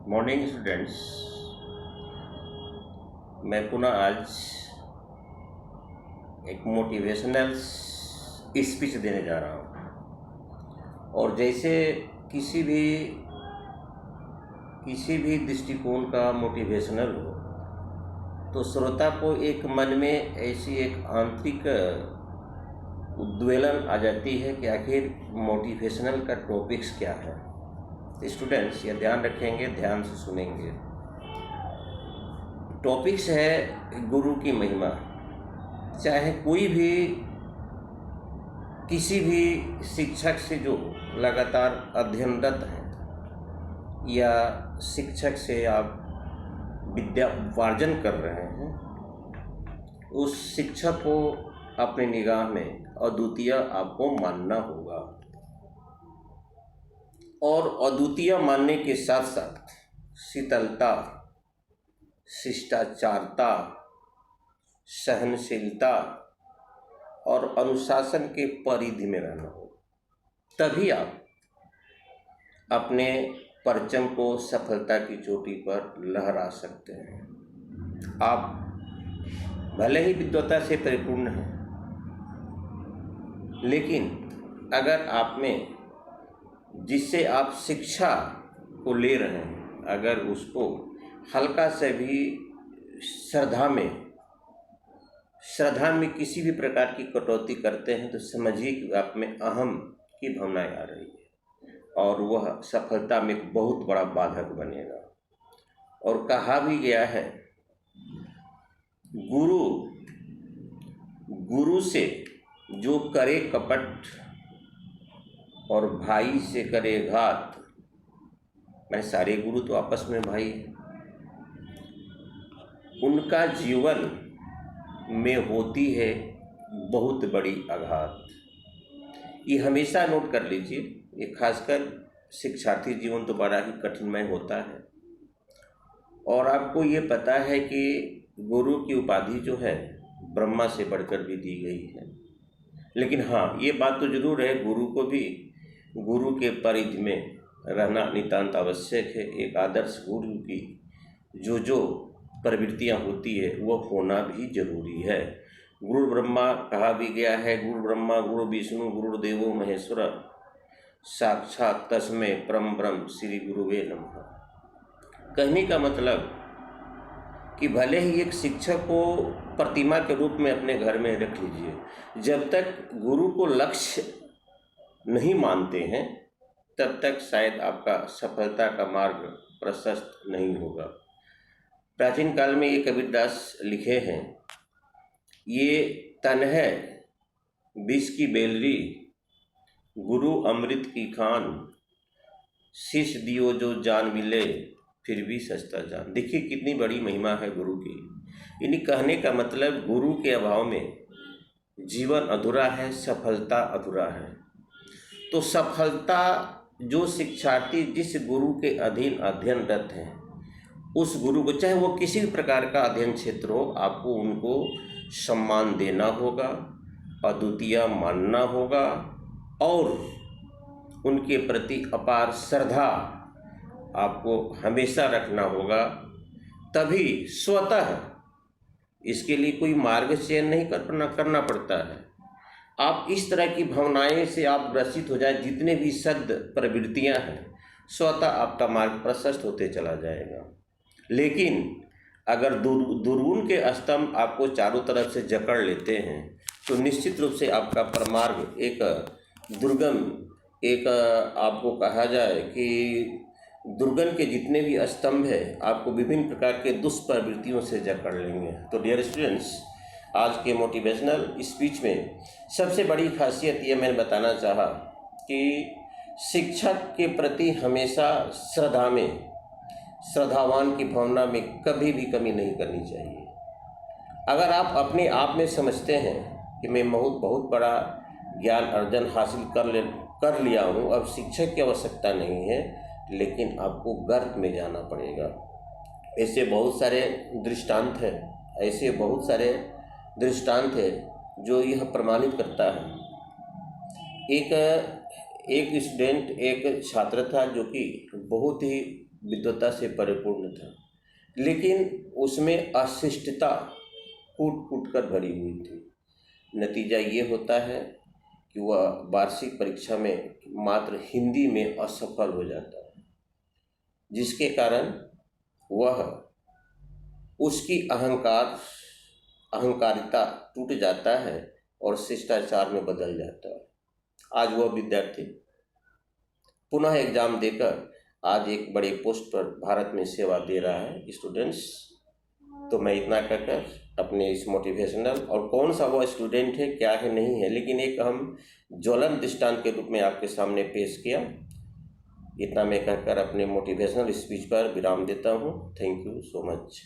Morning students, मैं पुनः आज एक मोटिवेशनल स्पीच देने जा रहा हूँ। और जैसे किसी भी दृष्टिकोण का मोटिवेशनल हो तो श्रोता को एक मन में ऐसी एक आंतरिक उद्वेलन आ जाती है कि आखिर मोटिवेशनल का टॉपिक्स क्या है। स्टूडेंट्स ये ध्यान रखेंगे, ध्यान से सुनेंगे। टॉपिक्स है गुरु की महिमा। चाहे कोई भी किसी भी शिक्षक से जो लगातार अध्ययनरत हैं या शिक्षक से आप विद्या उपार्जन कर रहे हैं, उस शिक्षक को अपनी निगाह में अद्वितीय आपको मानना होगा। और अद्वितीय मानने के साथ साथ शीतलता, शिष्टाचारता, सहनशीलता और अनुशासन के परिधि में रहना होगा। तभी आप अपने परचम को सफलता की चोटी पर लहरा सकते हैं। आप भले ही विद्वता से परिपूर्ण हैं, लेकिन अगर आप में जिससे आप शिक्षा को ले रहे हैं, अगर उसको हल्का से भी श्रद्धा में किसी भी प्रकार की कटौती करते हैं तो समझिए कि आप में अहम की भावनाएं आ रही है और वह सफलता में एक बहुत बड़ा बाधक बनेगा। और कहा भी गया है, गुरु से जो करे कपट और भाई से करे घात। मैं सारे गुरु तो आपस में भाई हैं, उनका जीवन में होती है बहुत बड़ी आघात। ये हमेशा नोट कर लीजिए। ये खासकर शिक्षार्थी जीवन तो बड़ा ही कठिनमय होता है। और आपको ये पता है कि गुरु की उपाधि जो है ब्रह्मा से बढ़कर भी दी गई है। लेकिन हाँ, ये बात तो जरूर है, गुरु को भी गुरु के परिधि में रहना नितांत आवश्यक है। एक आदर्श गुरु की जो प्रवृत्तियाँ होती है वह होना भी जरूरी है। गुरु ब्रह्मा कहा भी गया है, गुरु ब्रह्मा गुरु विष्णु गुरुदेवो महेश्वर साक्षात तस्मै परम ब्रह्म श्री गुरुवे नमः। कहने का मतलब कि भले ही एक शिक्षक को प्रतिमा के रूप में अपने घर में रख लीजिए, जब तक गुरु को लक्ष्य नहीं मानते हैं तब तक शायद आपका सफलता का मार्ग प्रशस्त नहीं होगा। प्राचीन काल में ये कबीरदास लिखे हैं, ये तन है विष की बेलरी, गुरु अमृत की खान, शीश दियो जो जान मिले फिर भी सस्ता जान। देखिए कितनी बड़ी महिमा है गुरु की। यानी कहने का मतलब गुरु के अभाव में जीवन अधूरा है, सफलता अधूरा है। तो सफलता जो शिक्षार्थी जिस गुरु के अधीन अध्ययनरत हैं, उस गुरु को चाहे वो किसी भी प्रकार का अध्ययन क्षेत्र हो, आपको उनको सम्मान देना होगा, अद्वितीय मानना होगा और उनके प्रति अपार श्रद्धा आपको हमेशा रखना होगा। तभी स्वतः इसके लिए कोई मार्ग चयन नहीं करना पड़ता है। आप इस तरह की भावनाएं से आप ग्रसित हो जाए, जितने भी सद प्रवृत्तियां हैं, स्वतः आपका मार्ग प्रशस्त होते चला जाएगा। लेकिन अगर दुर्गुण के स्तंभ आपको चारों तरफ से जकड़ लेते हैं तो निश्चित रूप से आपका परमार्ग एक दुर्गम, एक आपको कहा जाए कि दुर्गम के जितने भी स्तंभ है आपको विभिन्न प्रकार के दुष्प्रवृत्तियों से जकड़ लेंगे। तो डियर स्टूडेंट्स, आज के मोटिवेशनल स्पीच में सबसे बड़ी खासियत ये मैंने बताना चाहा कि शिक्षक के प्रति हमेशा श्रद्धावान की भावना में कभी भी कमी नहीं करनी चाहिए। अगर आप अपने आप में समझते हैं कि मैं बहुत बड़ा ज्ञान अर्जन हासिल कर लिया हूँ, अब शिक्षक की आवश्यकता नहीं है, लेकिन आपको गर्त में जाना पड़ेगा। ऐसे बहुत सारे दृष्टांत है जो यह प्रमाणित करता है। एक स्टूडेंट, एक छात्र था जो कि बहुत ही विद्वता से परिपूर्ण था, लेकिन उसमें अशिष्टता कूट कूट कर भरी हुई थी। नतीजा ये होता है कि वह वार्षिक परीक्षा में मात्र हिंदी में असफल हो जाता है, जिसके कारण वह उसकी अहंकारिता टूट जाता है और शिष्टाचार में बदल जाता है। आज वह विद्यार्थी पुनः एग्जाम देकर आज एक बड़े पोस्ट पर भारत में सेवा दे रहा है। स्टूडेंट्स, तो मैं इतना कहकर अपने इस मोटिवेशनल, और कौन सा वो स्टूडेंट है क्या है नहीं है, लेकिन एक हम ज्वलन दृष्टांत के रूप में आपके सामने पेश किया। इतना मैं कहकर अपने मोटिवेशनल स्पीच पर विराम देता हूँ। Thank you so much.